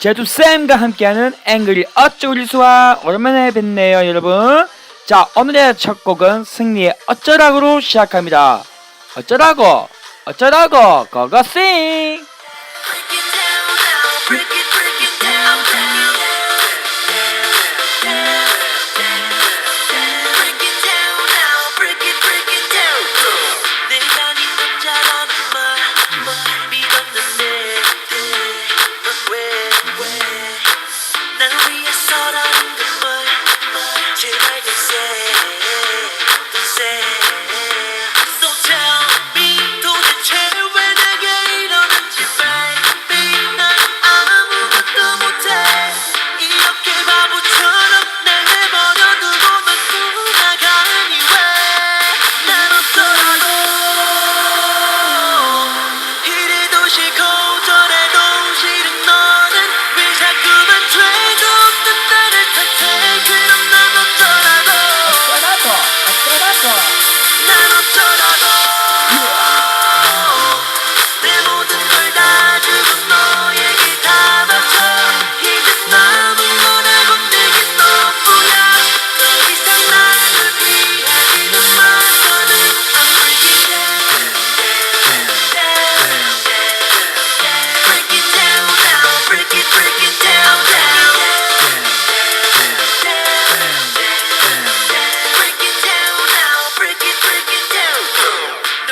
제주쌤과 함께하는 앵글리 어쩌구리 수학 오랜만에 뵙네요 여러분. 자, 오늘의 첫 곡은 승리의 어쩌라고로 시작합니다. 어쩌라고 고고싱.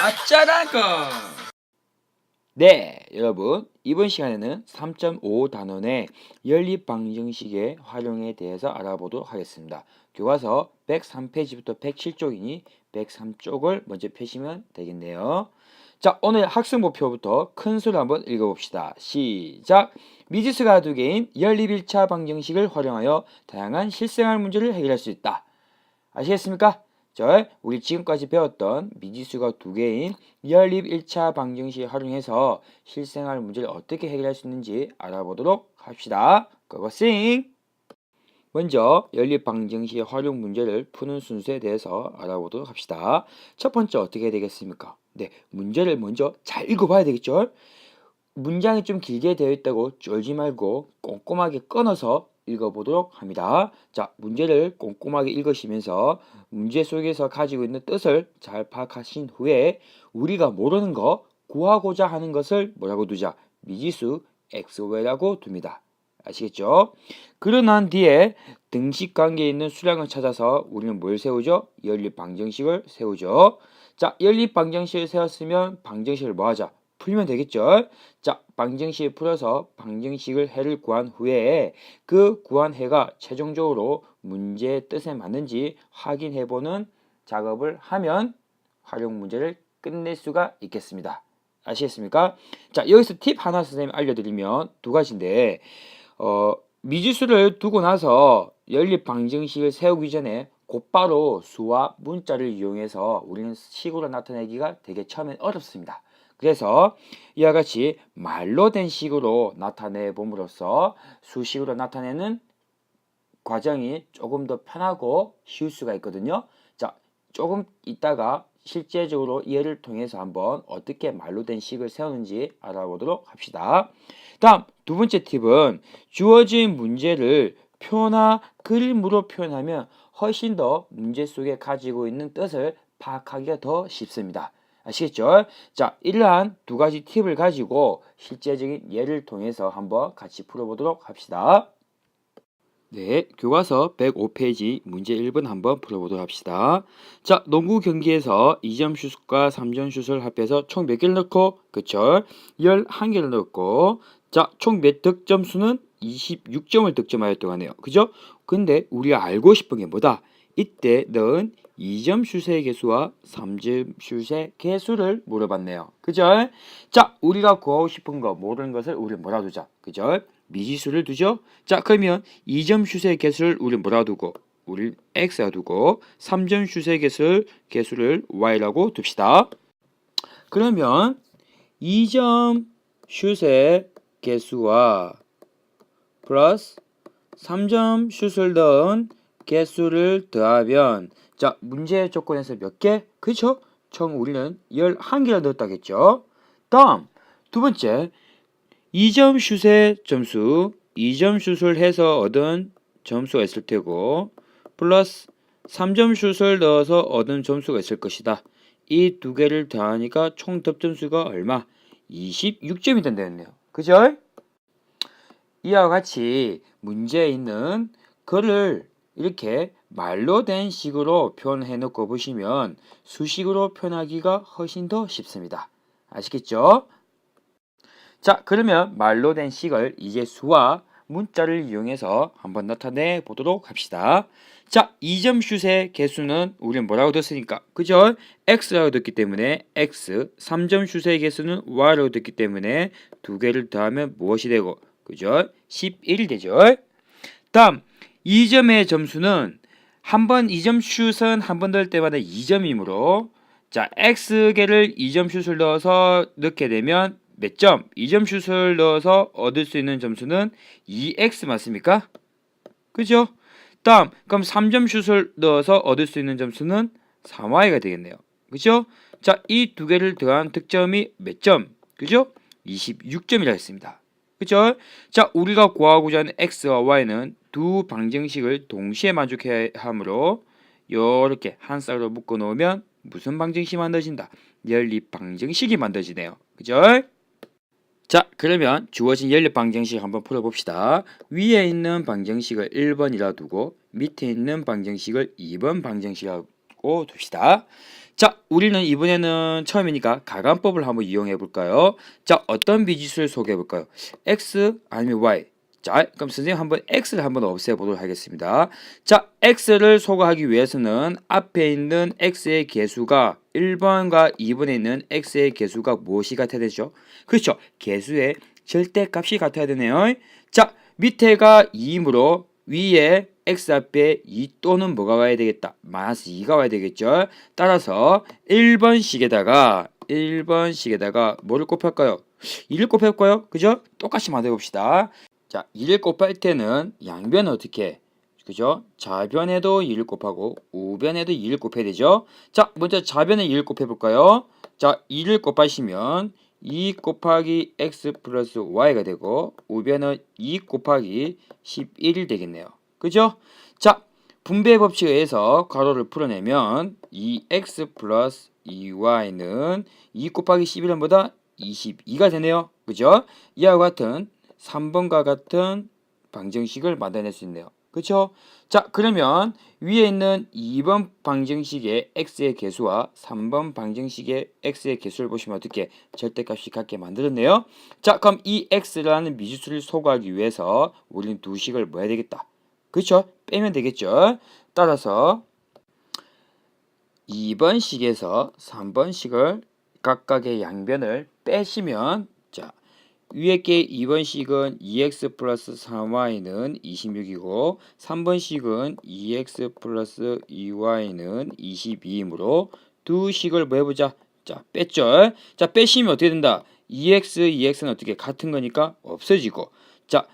어쩌라고. 네, 여러분, 이번 시간에는 3.5 단원의 연립 방정식의 활용에 대해서 알아보도록 하겠습니다. 교과서 103페이지부터 107쪽이니 103쪽을 먼저 펴시면 되겠네요. 자, 오늘 학습 목표부터 큰 수를 한번 읽어봅시다. 시작! 미지수가 두 개인 연립 1차 방정식을 활용하여 다양한 실생활 문제를 해결할 수 있다. 아시겠습니까? 우리 지금까지 배웠던 미지수가 두 개인 연립 1차 방정식을 활용해서 실생활 문제를 어떻게 해결할 수 있는지 알아보도록 합시다. 고고싱! 먼저 연립 방정식의 활용 문제를 푸는 순서에 대해서 알아보도록 합시다. 첫 번째 어떻게 되겠습니까? 네, 문제를 먼저 잘 읽어봐야 되겠죠? 문장이 좀 길게 되어 있다고 쫄지 말고 꼼꼼하게 끊어서 읽어보도록 합니다. 자, 문제를 꼼꼼하게 읽으시면서 문제 속에서 가지고 있는 뜻을 잘 파악하신 후에 우리가 모르는 거 구하고자 하는 것을 뭐라고 두자? 미지수 xy라고 둡니다. 아시겠죠? 그러고 난 뒤에 등식 관계에 있는 수량을 찾아서 우리는 뭘 세우죠? 연립 방정식을 세우죠. 자, 연립 방정식을 세웠으면 방정식을 뭐 하자? 풀면 되겠죠? 자, 방정식을 풀어서 방정식을 해를 구한 후에 그 구한 해가 최종적으로 문제의 뜻에 맞는지 확인해보는 작업을 하면 활용 문제를 끝낼 수가 있겠습니다. 아시겠습니까? 자, 여기서 팁 하나 선생님이 알려드리면 두 가지인데 미지수를 두고 나서 연립 방정식을 세우기 전에 곧바로 수와 문자를 이용해서 우리는 식으로 나타내기가 되게 처음엔 어렵습니다. 그래서 이와 같이 말로 된 식으로 나타내 봄으로써 수식으로 나타내는 과정이 조금 더 편하고 쉬울 수가 있거든요. 자, 조금 있다가 실제적으로 예를 통해서 한번 어떻게 말로 된 식을 세우는지 알아보도록 합시다. 다음 두 번째 팁은 주어진 문제를 표나 그림으로 표현하면 훨씬 더 문제 속에 가지고 있는 뜻을 파악하기가 더 쉽습니다. 아시겠죠? 자, 이러한 두 가지 팁을 가지고 실제적인 예를 통해서 한번 같이 풀어보도록 합시다. 네, 교과서 105페이지 문제 1번 한번 풀어보도록 합시다. 자, 농구 경기에서 2점 슛과 3점 슛을 합해서 총 몇 개를 넣고, 그쵸? 11개를 넣었고, 자, 총 몇 득점수는 26점을 득점하였다고 하네요. 그죠? 근데 우리가 알고 싶은 게 뭐다? 이때 넣은 2점 슛의 개수와 3점 슛의 개수를 물어봤네요. 그죠? 자, 우리가 구하고 싶은 거, 모르는 것을 우리 뭐라 두자. 그죠? 미지수를 두죠. 자, 그러면 2점 슛의 개수를 우리 뭐라 두고, 우리 x라 두고 3점 슛의 개수를 y라고 둡시다. 그러면 2점 슛의 개수와 플러스 3점 슛을 넣은 개수를 더하면, 자, 문제 조건에서 몇 개? 그렇죠? 총 우리는 11개를 넣었다겠죠. 다음 두 번째, 2점 슛의 점수 2점 슛을 해서 얻은 점수가 있을 테고 플러스 3점 슛을 넣어서 얻은 점수가 있을 것이다. 이 두 개를 더하니까 총 득점수가 얼마? 26점이 된다네요. 그죠? 이와 같이 문제에 있는 글을 이렇게 말로 된 식으로 표현해 놓고 보시면 수식으로 표현하기가 훨씬 더 쉽습니다. 아시겠죠? 자, 그러면 말로 된 식을 이제 수와 문자를 이용해서 한번 나타내 보도록 합시다. 자, 2점 슛의 개수는 우리는 뭐라고 뒀으니까, 그죠? x라고 뒀기 때문에 x, 3점 슛의 개수는 y라고 뒀기 때문에 두 개를 더하면 무엇이 되고, 그죠? 11이 되죠. 다음 2점의 점수는 한 번 2점 슛은 한 번 넣을 때마다 2점이므로 자, x개를 2점 슛을 넣어서 넣게 되면 몇 점? 2점 슛을 넣어서 얻을 수 있는 점수는 2x 맞습니까? 그죠? 다음 그럼 3점 슛을 넣어서 얻을 수 있는 점수는 3y가 되겠네요. 그죠? 자, 이 두 개를 더한 득점이 몇 점? 그죠? 26점이라 했습니다. 그죠? 자, 우리가 구하고자 하는 x와 y는 두 방정식을 동시에 만족해야 하므로 이렇게 한 쌍으로 묶어 놓으면 무슨 방정식이 만들어진다? 연립 방정식이 만들어지네요. 그죠? 자, 그러면 주어진 연립 방정식 한번 풀어봅시다. 위에 있는 방정식을 1번이라 두고 밑에 있는 방정식을 2번 방정식이라고 둡시다. 자, 우리는 이번에는 처음이니까 가감법을 한번 이용해 볼까요? 자, 어떤 비지수를 소개해 볼까요? x 아니면 y. 자, 그럼 선생님 한번 x를 한번 없애 보도록 하겠습니다. 자, x를 소개하기 위해서는 앞에 있는 x의 개수가 1번과 2번에 있는 x의 개수가 무엇이 같아야 되죠? 그렇죠. 개수의 절대값이 같아야 되네요. 자, 밑에가 2이므로 위에 x 앞에 2 또는 뭐가 와야 되겠다? 마이너스 2가 와야 되겠죠. 따라서 1번식에다가 뭐를 곱할까요? 2를 곱할까요? 그죠? 똑같이 만들어 봅시다. 자, 2를 곱할 때는 양변은 어떻게? 그죠? 좌변에도 2를 곱하고 우변에도 2를 곱해야 되죠. 자, 먼저 좌변에 2를 곱해 볼까요? 자, 2를 곱하시면 2 곱하기 x 플러스 y가 되고 우변은 2 곱하기 11이 되겠네요. 그죠? 자, 분배 법칙에 의해서 괄호를 풀어내면 2x 플러스 2y는 2 곱하기 11은 뭐다? 22가 되네요. 그죠? 이와 같은 3번과 같은 방정식을 만들어낼 수 있네요. 그렇죠? 자, 그러면 위에 있는 2번 방정식의 x의 개수와 3번 방정식의 x의 개수를 보시면 어떻게 절대값이 같게 만들었네요. 자, 그럼 이 x라는 미지수를 소거하기 위해서 우리는 두 식을 뭐 해야 되겠다? 그렇죠? 빼면 되겠죠? 따라서 2번 식에서 3번 식을 각각의 양변을 빼시면 자, 위에 게 2번 식은 2x 플러스 3y는 26이고 3번 식은 2x 플러스 2y는 22이므로 두 식을 뭐 해보자. 자, 뺐죠. 자, 빼시면 어떻게 된다? 2x는 어떻게 같은 거니까 없어지고 자,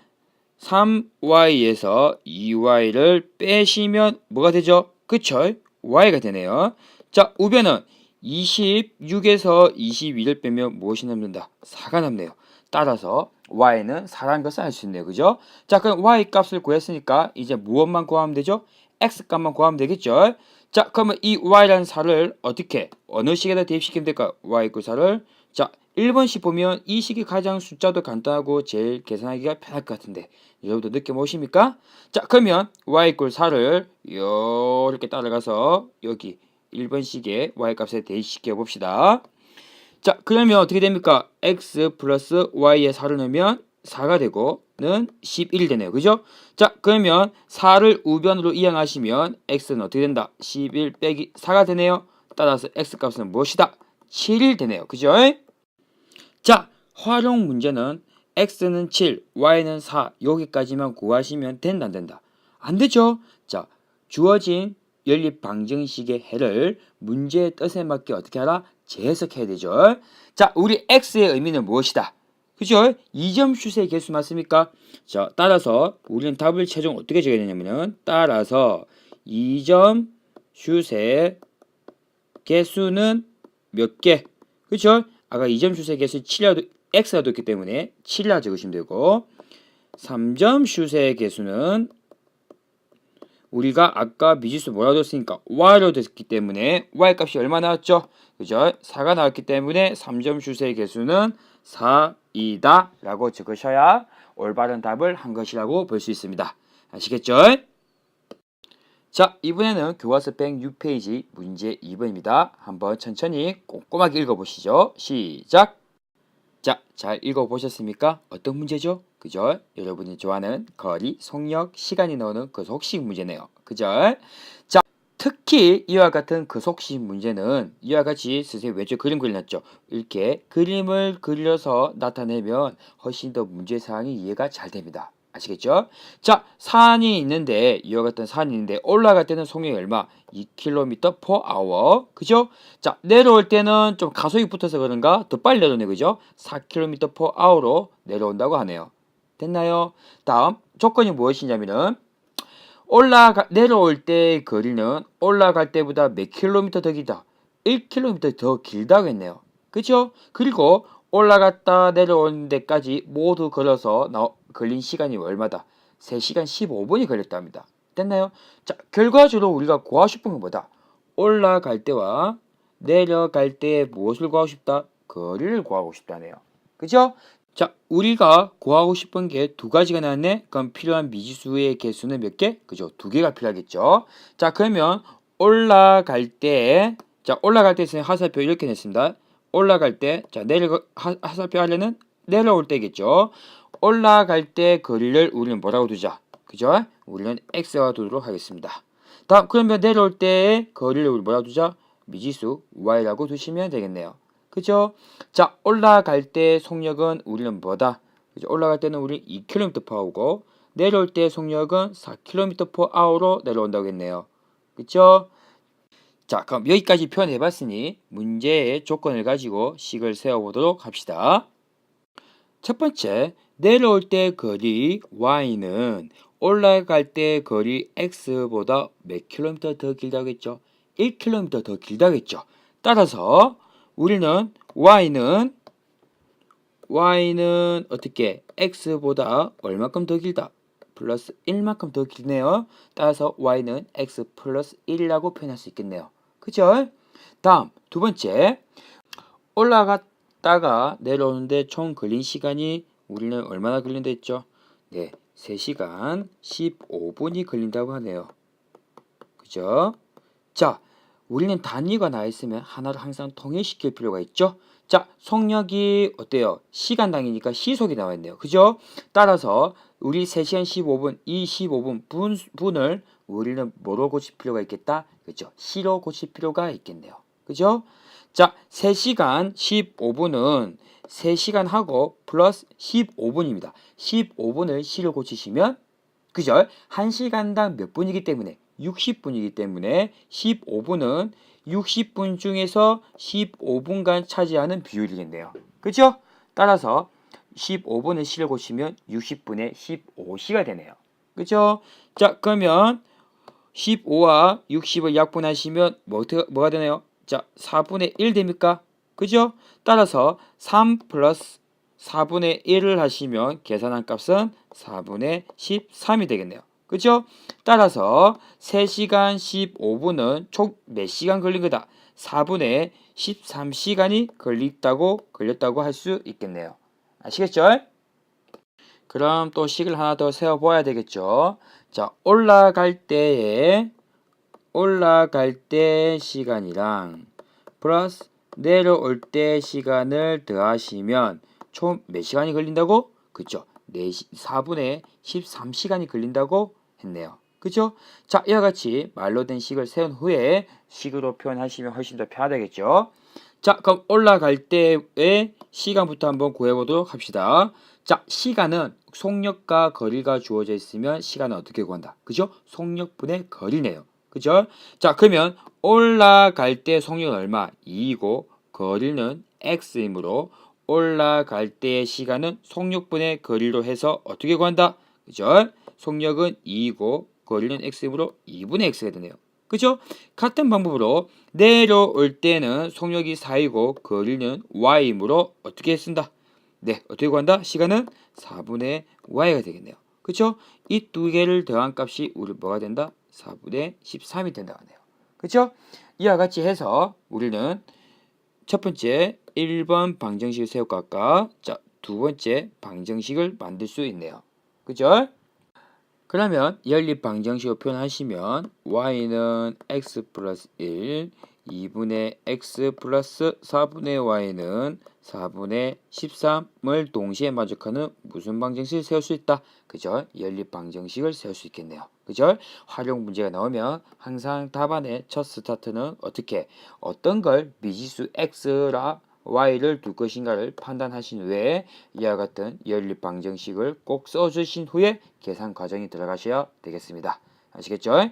3y에서 2y를 빼시면 뭐가 되죠? 그쵸? y가 되네요. 자, 우변은 26에서 22를 빼면 무엇이 남는다? 4가 남네요. 따라서 y는 4라는 것을 알 수 있네요. 그죠? 자, 그럼 y 값을 구했으니까 이제 무엇만 구하면 되죠? x 값만 구하면 되겠죠? 자, 그러면 이 y라는 4를 어떻게 어느 식에다 대입시키면 될까요? y 그 4를 자, 1번씩 보면 이 식이 가장 숫자도 간단하고 제일 계산하기가 편할 것 같은데 여러분도 느낌 오십니까? 자, 그러면 y = 4를 이렇게 따라가서 여기 1번식의 y 값에 대입시켜 봅시다. 자, 그러면 어떻게 됩니까? x 플러스 y에 4를 넣으면 4가 되고 는 11이 되네요. 그죠? 자, 그러면 4를 우변으로 이항하시면 x는 어떻게 된다? 11 빼기 4가 되네요. 따라서 x 값은 무엇이다? 7이 되네요. 그죠? 자, 활용 문제는 x는 7, y는 4 여기까지만 구하시면 된다 안 된다? 안 되죠? 자, 주어진 연립 방정식의 해를 문제의 뜻에 맞게 어떻게 하라? 재해석해야 되죠. 자, 우리 x의 의미는 무엇이다? 그죠? 2점 슛의 개수 맞습니까? 자, 따라서 우리는 답을 최종 어떻게 적어야 되냐면은 따라서 2점 슛의 개수는 몇 개? 그죠? 아까 2점 슛의 개수 7이라도 x가 뒀기 때문에 7이라 적으시면 되고 3점 슛의 개수는 우리가 아까 미지수 뭐라고 했으니까 y로 됐기 때문에 y 값이 얼마 나왔죠? 그죠? 4가 나왔기 때문에 3점 슛의 개수는 4이다 라고 적으셔야 올바른 답을 한 것이라고 볼 수 있습니다. 아시겠죠? 자, 이번에는 교과서 106페이지 문제 2번입니다. 한번 천천히 꼼꼼하게 읽어보시죠. 시작! 자, 잘 읽어보셨습니까? 어떤 문제죠? 그죠? 여러분이 좋아하는 거리, 속력, 시간이 나오는 그 속식 문제네요. 그죠? 자, 특히 이와 같은 그 속식 문제는 이와 같이 선생님 왼쪽 그림 그려놨죠? 이렇게 그림을 그려서 나타내면 훨씬 더 문제사항이 이해가 잘 됩니다. 아시겠죠? 자, 산이 있는데 이와 같은 산이 있는데 올라갈 때는 속력이 얼마? 2km per hour. 그죠? 자, 내려올 때는 좀 가속이 붙어서 그런가 더 빨리 내려오네. 그죠? 4km per hour로 내려온다고 하네요. 됐나요? 다음 조건이 무엇이냐면은 내려올 때의 거리는 올라갈 때보다 몇 킬로미터 더 길다? 1km 더 길다고 했네요. 그죠? 그리고 올라갔다 내려오는 데까지 모두 걸어서 걸린 시간이 얼마다? 3시간 15분이 걸렸답니다. 됐나요? 자, 결과적으로 우리가 구하고 싶은 건 뭐다? 올라갈 때와 내려갈 때 무엇을 구하고 싶다? 거리를 구하고 싶다네요. 그죠? 자, 우리가 구하고 싶은 게 두 가지가 나왔네. 그럼 필요한 미지수의 개수는 몇 개? 그죠? 두 개가 필요하겠죠. 자, 그러면 올라갈 때, 자, 올라갈 때 하살표 이렇게 냈습니다. 올라갈 때, 자, 하살표 아래는 내려올 때겠죠. 올라갈 때 거리를 우리는 뭐라고 두자? 그죠? 우리는 x와 두도록 하겠습니다. 다음, 그러면 내려올 때의 거리를 우리 뭐라고 두자? 미지수 y라고 두시면 되겠네요. 그죠? 자, 올라갈 때 속력은 우리는 뭐다? 그죠? 올라갈 때는 우리 2km per hour고 내려올 때 속력은 4km per hour로 내려온다고 했네요. 그죠? 자, 그럼 여기까지 표현해 봤으니 문제의 조건을 가지고 식을 세워 보도록 합시다. 첫 번째, 내려올 때 거리 y는 올라갈 때 거리 x보다 몇 킬로미터 더 길다고 했죠? 1km 더 길다고 했죠? 따라서 우리는 y는 어떻게 x보다 얼마큼 더 길다? 플러스 1만큼 더 길네요. 따라서 y는 x 플러스 1이라고 표현할 수 있겠네요. 그죠? 다음 두 번째, 올라갔다가 내려오는데 총 걸린 시간이 우리는 얼마나 걸린다 했죠? 네, 3시간 15분이 걸린다고 하네요. 그죠? 자, 우리는 단위가 나와 있으면 하나를 항상 통일시킬 필요가 있죠. 자, 속력이 어때요? 시간당이니까 시속이 나와 있네요. 그죠? 따라서 우리 3시간 15분, 이 15분 분을 우리는 뭐로 고칠 필요가 있겠다? 그죠? 시로 고칠 필요가 있겠네요. 그죠? 자, 3시간 15분은 3시간 하고 플러스 15분입니다. 15분을 시로 고치시면 그죠? 1시간당 몇 분이기 때문에 60분이기 때문에 15분은 60분 중에서 15분간 차지하는 비율이겠네요. 그죠? 따라서 15분을 시를 고치면 60분에 15시가 되네요. 그죠? 자, 그러면 15와 60을 약분하시면 뭐가 되나요? 자, 4분의 1 됩니까? 그죠? 따라서 3 플러스 4분의 1을 하시면 계산한 값은 4분의 13이 되겠네요. 그죠? 따라서 3시간 15분은 총 몇 시간 걸린 거다? 4분의 13시간이 걸렸다고 할 수 있겠네요. 아시겠죠? 그럼 또 식을 하나 더 세워봐야 되겠죠? 자, 올라갈 때 시간이랑 플러스 내려올 때 시간을 더하시면 총 몇 시간이 걸린다고? 그쵸? 4분의 13시간이 걸린다고 했네요. 그죠? 자, 이와 같이 말로 된 식을 세운 후에 식으로 표현하시면 훨씬 더 편하겠죠? 자, 그럼 올라갈 때의 시간부터 한번 구해보도록 합시다. 자, 시간은 속력과 거리가 주어져 있으면 시간은 어떻게 구한다? 그죠? 속력분의 거리네요. 그죠? 자, 그러면 올라갈 때 속력은 얼마? 2이고 거리는 x이므로 올라갈 때의 시간은 속력분의 거리로 해서 어떻게 구한다? 그죠? 속력은 2이고 거리는 x이므로 2분의 x가 되네요. 그죠? 같은 방법으로 내려올 때는 속력이 4이고 거리는 y이므로 어떻게 쓴다? 네, 어떻게 구한다? 시간은 4분의 y가 되겠네요. 그쵸? 이 두 개를 더한 값이 우리 뭐가 된다? 4분의 13이 된다고 하네요. 그쵸? 이와 같이 해서 우리는 첫 번째 1번 방정식을 세울까 할까? 자, 두 번째 방정식을 만들 수 있네요. 그죠? 그러면 연립 방정식으로 표현하시면 y는 x 플러스 1, 2분의 x 플러스 4분의 y는 4분의 13을 동시에 만족하는 무슨 방정식을 세울 수 있다? 그죠? 연립 방정식을 세울 수 있겠네요. 그죠? 활용 문제가 나오면 항상 답안의 첫 스타트는 어떤 걸 미지수 x라 y를 둘 것인가를 판단하신 후에 이와 같은 연립 방정식을 꼭 써주신 후에 계산 과정이 들어가셔야 되겠습니다. 아시겠죠?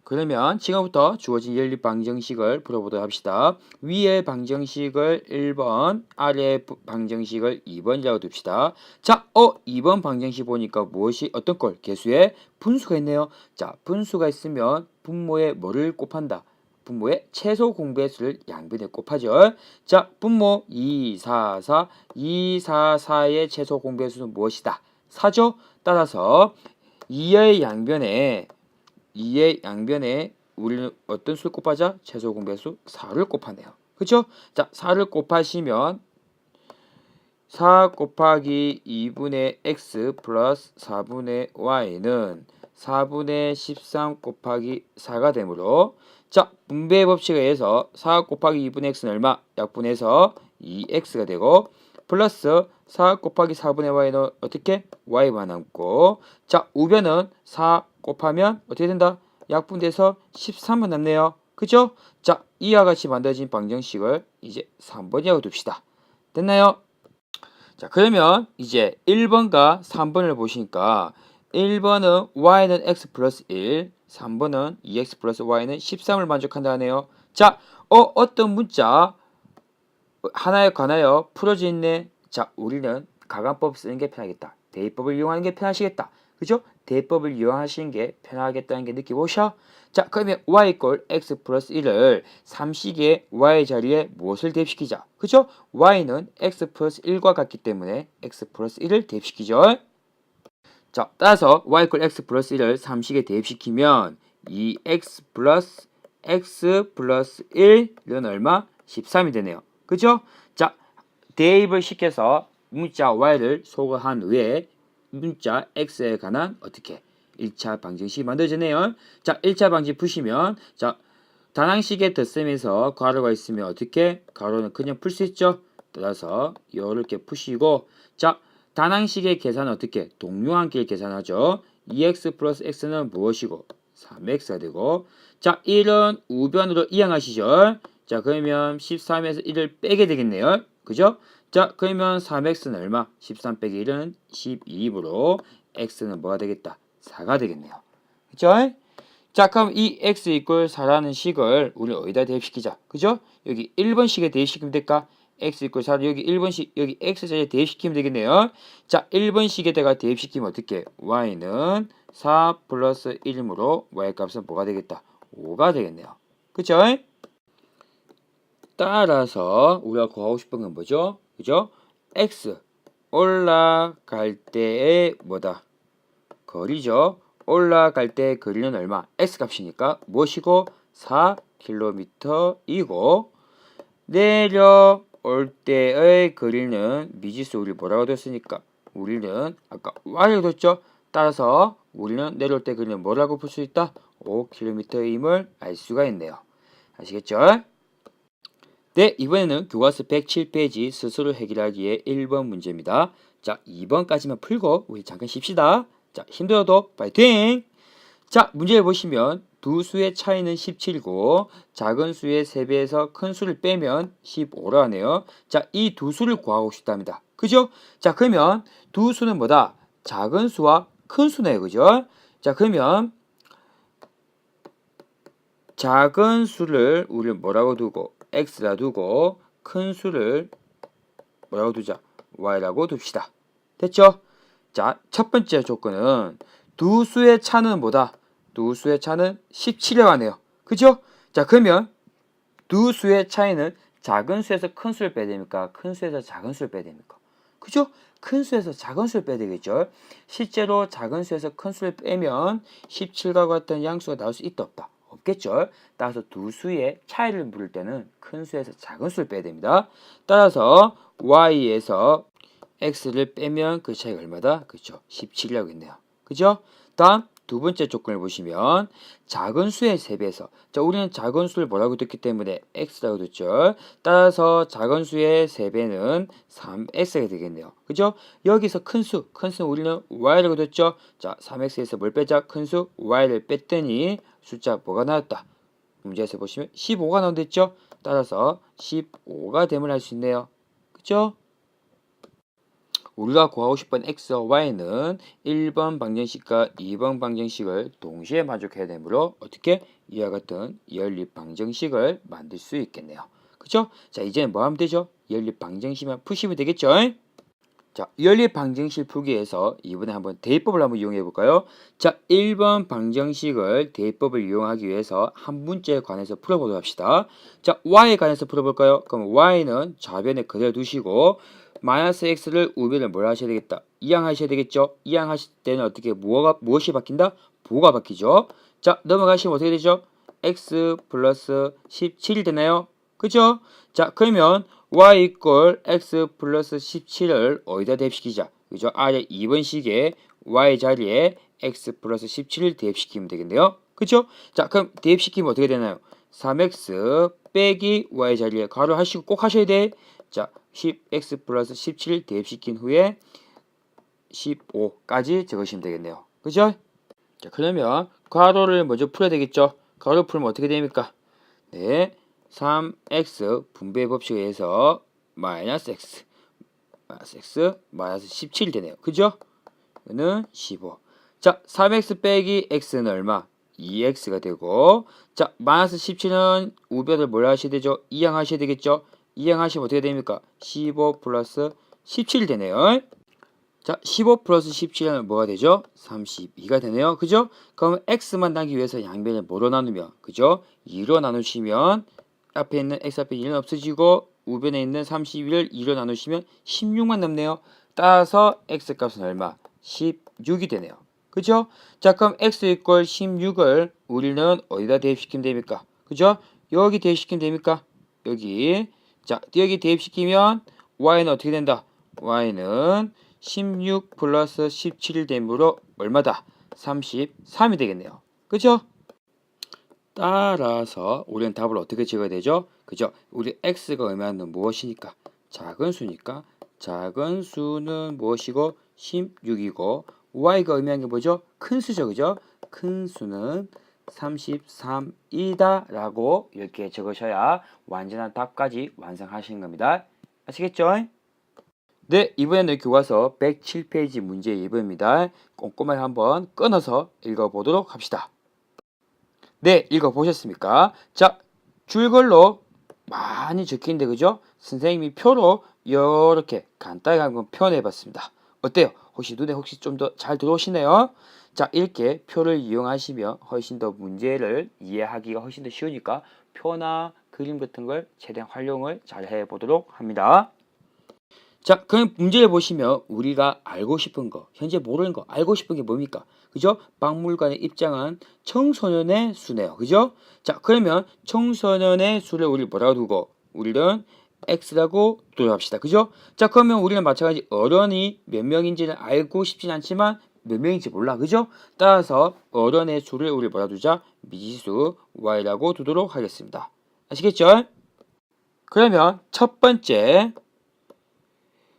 그러면 지금부터 주어진 연립 방정식을 풀어보도록 합시다. 위의 방정식을 1번, 아래 방정식을 2번이라고 둡시다. 자, 2번 방정식 보니까 어떤 걸? 개수에 분수가 있네요. 자, 분수가 있으면 분모에 뭐를 곱한다? 분모의 최소 공배수를 양변에 곱하죠. 자, 분모 2, 4, 4, 2, 4, 4의 최소 공배수는 무엇이다? 4죠? 따라서 2의 양변에 우리는 어떤 수를 곱하자? 최소 공배수 4를 곱하네요. 그쵸? 자, 4를 곱하시면 4 곱하기 2분의 x 플러스 4분의 y는 4분의 13 곱하기 4가 되므로 자, 분배의 법칙에 의해서 4 곱하기 2분의 x는 얼마? 약분해서 2x가 되고 플러스 4 곱하기 4분의 y는 어떻게? y만 남고 자, 우변은 4 곱하면 어떻게 된다? 약분돼서 13만 남네요. 그죠? 자, 이와 같이 만들어진 방정식을 이제 3번이라고 둡시다. 됐나요? 자, 그러면 이제 1번과 3번을 보시니까 1번은 y는 x 플러스 1, 3번은 2x 플러스 y는 13을 만족한다네요. 자, 어떤 문자 하나에 관하여 풀어져 있네. 자, 우리는 가관법 쓰는 게 편하겠다. 대입법을 이용하는 게 편하시겠다. 그죠? 대입법을 이용하시는 게 편하겠다는 게 느껴보셔. 자, 그러면 y 이꼴 x 플러스 1을 삼식의 y 자리에 무엇을 대입시키자. 그죠? y는 x 플러스 1과 같기 때문에 x 플러스 1을 대입시키죠. 자, 따라서 y 이꼴 x 플러스 1을 삼식에 대입시키면 2x 플러스 x 플러스 1은 얼마? 13이 되네요. 그죠? 자, 대입을 시켜서 문자 y를 소거한 후에 문자 x에 관한 1차 방정식이 만들어지네요. 자, 1차 방정식 푸시면 자, 단항식의 덧셈에서 괄호가 있으면 괄호는 그냥 풀 수 있죠. 따라서 이렇게 푸시고 자, 단항식의 계산은 동류항끼리 계산하죠. 2x 플러스 x는 무엇이고 3x가 되고 자, 1은 우변으로 이항하시죠. 자, 그러면 13에서 1을 빼게 되겠네요. 그죠? 자, 그러면 3x는 얼마? 13 빼기 1은 12이므로 x는 뭐가 되겠다? 4가 되겠네요. 그죠? 자, 그럼 이 x 이꼴 4라는 식을 우리 어디다 대입시키자. 그죠? 여기 1번식에 대입시키면 될까? x 이꼴 4를 여기 1번식, 여기 x자리에 대입시키면 되겠네요. 자, 1번식에다가 대입시키면 y는 4 플러스 1이므로 y 값은 뭐가 되겠다? 5가 되겠네요. 그죠? 따라서 우리가 구하고 싶은 건 뭐죠? 그죠? x 올라갈 때의 거리죠. 올라갈 때 거리는 얼마? x 값이니까 무엇이고 4km이고 내려올 때의 거리는 미지수 우리 뭐라고 뒀으니까 우리는 아까 y를 뒀죠. 따라서 우리는 내려올 때 거리는 뭐라고 볼 수 있다? 5km임을 알 수가 있네요. 아시겠죠? 네, 이번에는 교과서 107페이지 스스로 해결하기의 1번 문제입니다. 자, 2번까지만 풀고 우리 잠깐 쉽시다. 자, 힘들어도 파이팅! 자, 문제를 보시면 두 수의 차이는 17이고 작은 수의 3배에서 큰 수를 빼면 15라 하네요. 자, 이 두 수를 구하고 싶답니다. 그죠? 자, 그러면 두 수는 뭐다? 작은 수와 큰 수네요. 그죠? 자, 그러면 작은 수를 우리 뭐라고 두고 x라 두고 큰 수를 뭐라고 두자? y라고 둡시다. 됐죠? 자, 첫 번째 조건은 두 수의 차는 뭐다? 두 수의 차는 17이라고 하네요. 그죠? 자, 그러면 두 수의 차이는 작은 수에서 큰 수를 빼야 됩니까? 큰 수에서 작은 수를 빼야 됩니까? 그죠? 큰 수에서 작은 수를 빼야 되겠죠. 실제로 작은 수에서 큰 수를 빼면 17과 같은 양수가 나올 수 있다 없다? 없겠죠. 따라서 두 수의 차이를 물을 때는 큰 수에서 작은 수를 빼야 됩니다. 따라서 y에서 x를 빼면 그 차이가 얼마다? 그렇죠. 17이라고 했네요. 그죠? 다음 두 번째 조건을 보시면 작은 수의 3배에서 자 우리는 작은 수를 뭐라고 듣기 때문에 x라고 듣죠. 따라서 작은 수의 3배는 3x가 되겠네요. 그죠? 여기서 큰 수 우리는 y라고 듣죠. 자 3x에서 뭘 빼자? 큰 수 y를 뺐더니 숫자 뭐가 나왔다? 문제에서 보시면 15가 나온댔죠. 따라서 15가 됨을 알 수 있네요. 그죠? 우리가 구하고 싶은 x와 y는 1번 방정식과 2번 방정식을 동시에 만족해야 되므로 어떻게 이와 같은 연립 방정식을 만들 수 있겠네요. 그죠? 자, 이제는 뭐 하면 되죠? 연립 방정식만 푸시면 되겠죠? 자, 연립 방정식 풀기 위해서 이번에 한번 대입법을 한번 이용해 볼까요? 자, 1번 방정식을 대입법을 이용하기 위해서 한 문제에 관해서 풀어보도록 합시다. 자, y에 관해서 풀어볼까요? 그럼 y는 좌변에 그대로 두시고 마이너스 x를 우변을 뭘 하셔야 되겠다? 이항하셔야 되겠죠? 이항하실 때는 어떻게 무엇이 바뀐다? 부호가 바뀌죠. 자, 넘어가시면 어떻게 되죠? x 플러스 17이 되나요? 그죠? 자, 그러면 y 이퀄 x 플러스 17을 어디다 대입시키자? 그죠? 아래 2번 식에 y 자리에 x 플러스 17을 대입시키면 되겠네요. 그죠? 자, 그럼 대입시키면 어떻게 되나요? 3x 빼기 y 자리에 가로 하시고 꼭 하셔야 돼. 자, 10x 플러스 17을 대입시킨 후에 15까지 적으시면 되겠네요. 그죠? 자, 그러면 가로를 먼저 풀어야 되겠죠? 가로 풀면 어떻게 됩니까? 네. 3x 분배 법칙에 의해서 마이너스 x 마이너스 17 되네요. 그죠? 이거는 15. 자, 3x 빼기 x는 얼마? 2x가 되고, 자, 마이너스 17은 우변을 뭘 하셔야 되죠? 이항하셔야 되겠죠? 이항하시면 어떻게 됩니까? 15 플러스 17 되네요. 자, 15 플러스 17은 뭐가 되죠? 32가 되네요. 그죠? 그럼 x만 나기 위해서 양변을 뭐로 나누면, 그죠? 2로 나누시면 앞에 있는 x 앞에 1은 없어지고 우변에 있는 32를 2로 나누시면 16만 남네요. 따라서 x 값은 얼마? 16이 되네요. 그죠? 자, 그럼 x 이퀄 16을 우리는 어디다 대입시키면 됩니까? 그죠? 여기 대입시키면 됩니까? 여기. 자, 여기 대입시키면 y는 어떻게 된다? y는 16 플러스 17 되므로 얼마다? 33이 되겠네요. 그죠? 따라서 우리는 답을 어떻게 적어야 되죠? 그죠? 우리 x가 의미하는 무엇이니까? 작은 수니까 작은 수는 무엇이고 16이고 y가 의미하는 게 뭐죠? 큰 수죠. 그죠? 큰 수는 33이다 라고 이렇게 적으셔야 완전한 답까지 완성하시는 겁니다. 아시겠죠? 네, 이번에는 교과서 107페이지 문제 2번입니다. 꼼꼼하게 한번 끊어서 읽어보도록 합시다. 네, 읽어보셨습니까? 자, 줄글로 많이 적힌데, 그죠? 선생님이 표로 이렇게 간단하게 한번 표현해봤습니다. 어때요? 혹시 눈에 혹시 좀 더 잘 들어오시나요? 자, 이렇게 표를 이용하시면 훨씬 더 문제를 이해하기가 훨씬 더 쉬우니까 표나 그림 같은 걸 최대한 활용을 잘 해보도록 합니다. 자, 그럼 문제를 보시면 우리가 알고 싶은 거, 현재 모르는 거, 알고 싶은 게 뭡니까? 그죠? 박물관에 입장한 청소년의 수네요. 그죠? 자, 그러면 청소년의 수를 우리 뭐라고 두고 우리는 x라고 두도록 합시다. 그죠? 자, 그러면 우리는 마찬가지 어른이 몇 명인지는 알고 싶진 않지만 몇 명인지 몰라. 그죠? 따라서 어른의 수를 우리 뭐라 두자? 미지수 y라고 두도록 하겠습니다. 아시겠죠? 그러면 첫 번째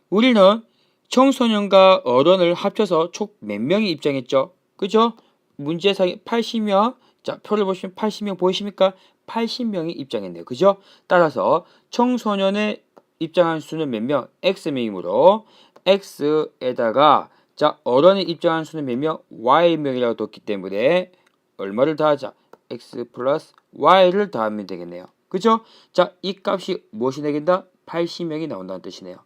우리는 청소년과 어른을 합쳐서 총 몇 명이 입장했죠? 그죠? 문제상에 80명, 자, 표를 보시면 80명 보이십니까? 80명이 입장했네요. 그죠? 따라서 청소년의 입장한 수는 몇 명? X명이므로 X에다가 자, 어른의 입장한 수는 몇 명? Y명이라고 뒀기 때문에 얼마를 더하자? X 플러스 Y를 더하면 되겠네요. 그죠? 자, 이 값이 무엇이 되겠다? 80명이 나온다는 뜻이네요.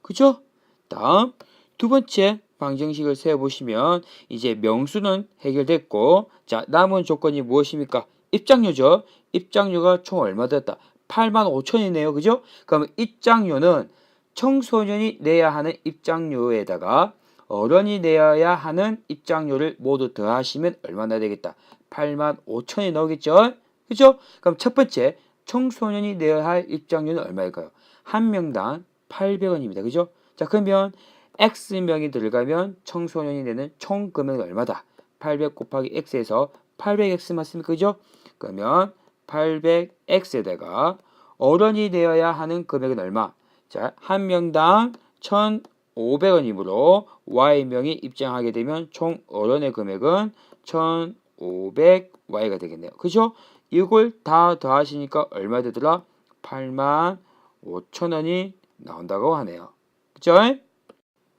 그죠? 다음 두 번째 방정식을 세워보시면 이제 명수는 해결됐고 자 남은 조건이 무엇입니까? 입장료죠. 입장료가 총 얼마 됐다? 85,000이네요. 그죠? 그러면 입장료는 청소년이 내야 하는 입장료에다가 어른이 내야 하는 입장료를 모두 더하시면 얼마나 되겠다? 85,000이 나오겠죠? 그죠? 그럼 첫 번째, 청소년이 내야 할 입장료는 얼마일까요? 한 명당 800원입니다. 그죠? 자, 그러면 X명이 들어가면 청소년이 내는 총 금액은 얼마다? 800 곱하기 X에서 800X 맞습니까? 그죠? 그러면 800X에다가 어른이 내어야 하는 금액은 얼마? 자, 한 명당 1,500원이므로 Y명이 입장하게 되면 총 어른의 금액은 1,500Y가 되겠네요. 그죠? 이걸 다 더하시니까 얼마 되더라? 85,000원이 나온다고 하네요. 그죠?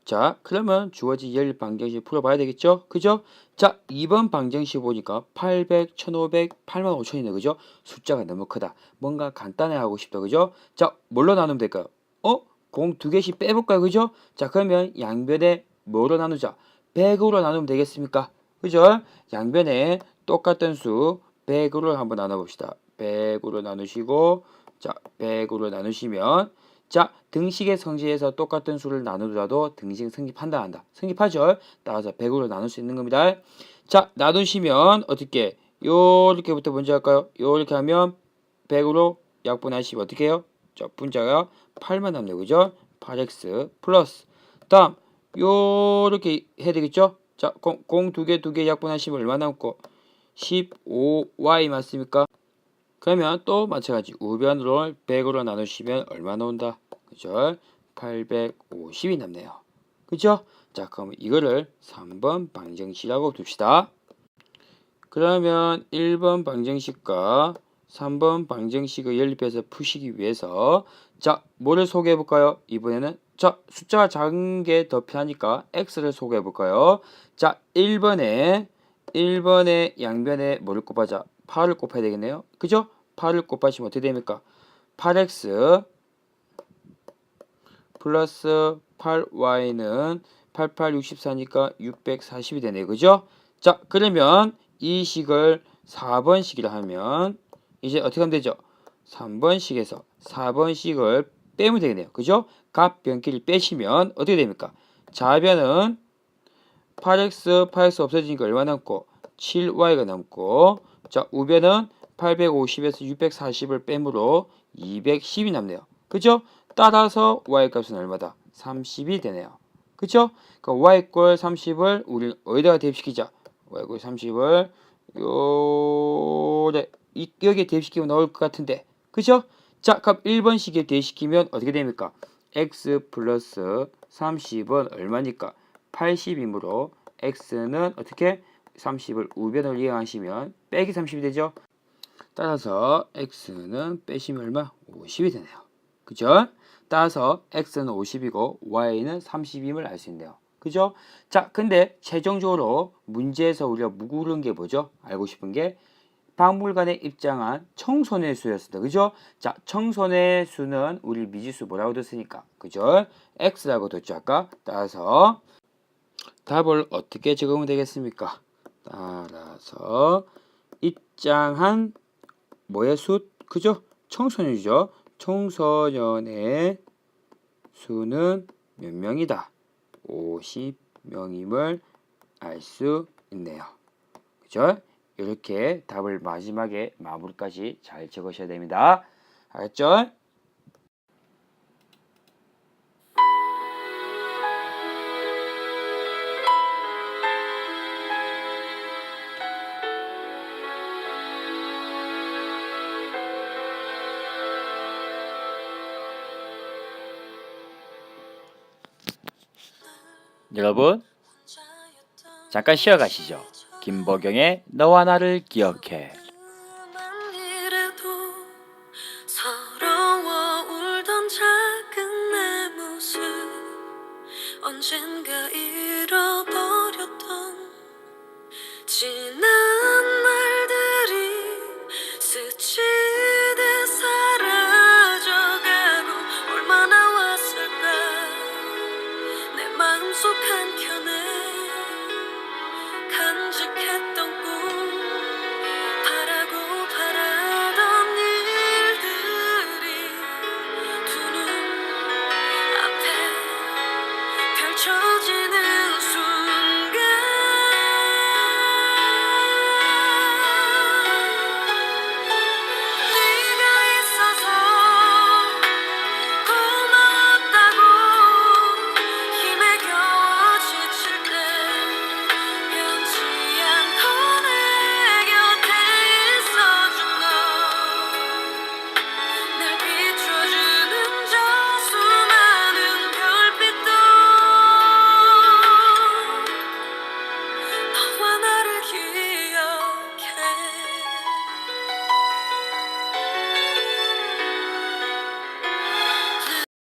자, 그러면 주어진 연립 방정식 풀어봐야 되겠죠? 그죠? 자, 2번 방정식 보니까 800, 1500, 85,000이네. 그죠? 숫자가 너무 크다. 뭔가 간단해 하고 싶다. 그죠? 자, 뭘로 나누면 될까요? 공 두 개씩 빼볼까요? 그죠? 자, 그러면 양변에 뭐로 나누자? 100으로 나누면 되겠습니까? 그죠? 양변에 똑같은 수 100으로 한번 나눠봅시다. 100으로 나누시고, 자, 100으로 나누시면, 자, 등식의 성질에서 똑같은 수를 나누더라도 등식 성립한다 한다. 성립하죠? 따라서 100으로 나눌 수 있는 겁니다. 자, 나누시면 어떻게? 요렇게부터 먼저 할까요? 요렇게 하면 100으로 약분하시면 어떻게 해요? 자, 분자가 8만 남네요. 그죠? 8x 플러스 다음 요렇게 해야 되겠죠? 자, 공 두 개 약분하시면 얼마 남고? 15y 맞습니까? 그러면 또 마찬가지 우변으로 100으로 나누시면 얼마 나온다? 그죠? 850이 남네요. 그죠? 자, 그럼 이거를 3번 방정식이라고 둡시다. 그러면 1번 방정식과 3번 방정식을 연립해서 푸시기 위해서 자, 뭐를 소개해 볼까요? 이번에는 자, 숫자가 작은 게 더 편하니까 x를 소개해 볼까요? 자, 1번에 양변에 뭐를 곱하자? 8을 곱해야 되겠네요. 그죠? 8을 곱하시면 어떻게 됩니까? 8x 플러스 8y는 8864니까 640이 되네요. 그죠? 자, 그러면 이 식을 4번식이라 하면 이제 어떻게 하면 되죠? 3번식에서 4번식을 빼면 되겠네요. 그죠? 값 변기를 빼시면 어떻게 됩니까? 좌변은 8x 없어지니까 얼마 남고? 7y가 남고, 자, 우변은 850에서 640을 빼므로 210이 남네요. 그죠? 따라서 y 값은 얼마다? 30이 되네요. 그죠? 그러니까 y 꼴 30을 우리 어디다가 대입시키자? y 꼴 30을 여기에 대입시키면 나올 것 같은데. 그죠? 자, 그럼 1번식에 대입시키면 어떻게 됩니까? x 플러스 30은 얼마니까? 80이므로 x는 어떻게 30을 우변을 이용하시면 빼기 30이 되죠. 따라서 x는 빼시면 얼마? 50이 되네요. 그죠? 따라서 x는 50이고 y는 30임을 알 수 있네요. 그죠? 자, 근데 최종적으로 문제에서 우리가 묻는 게 뭐죠? 알고 싶은 게 박물관에 입장한 청소년의 수였습니다. 그죠? 자, 청소년의 수는 우리 미지수 뭐라고 뒀으니까. 그죠? x라고 뒀죠. 아까. 따라서 답을 어떻게 적으면 되겠습니까? 따라서 입장한 뭐의 수? 그죠? 청소년이죠. 청소년의 수는 몇 명이다? 50명임을 알 수 있네요. 그죠? 이렇게 답을 마지막에 마무리까지 잘 적으셔야 됩니다. 알겠죠? 여러분, 잠깐 쉬어가시죠. 김보경의 너와 나를 기억해. 서러워 울던 작은 내 모습 언젠가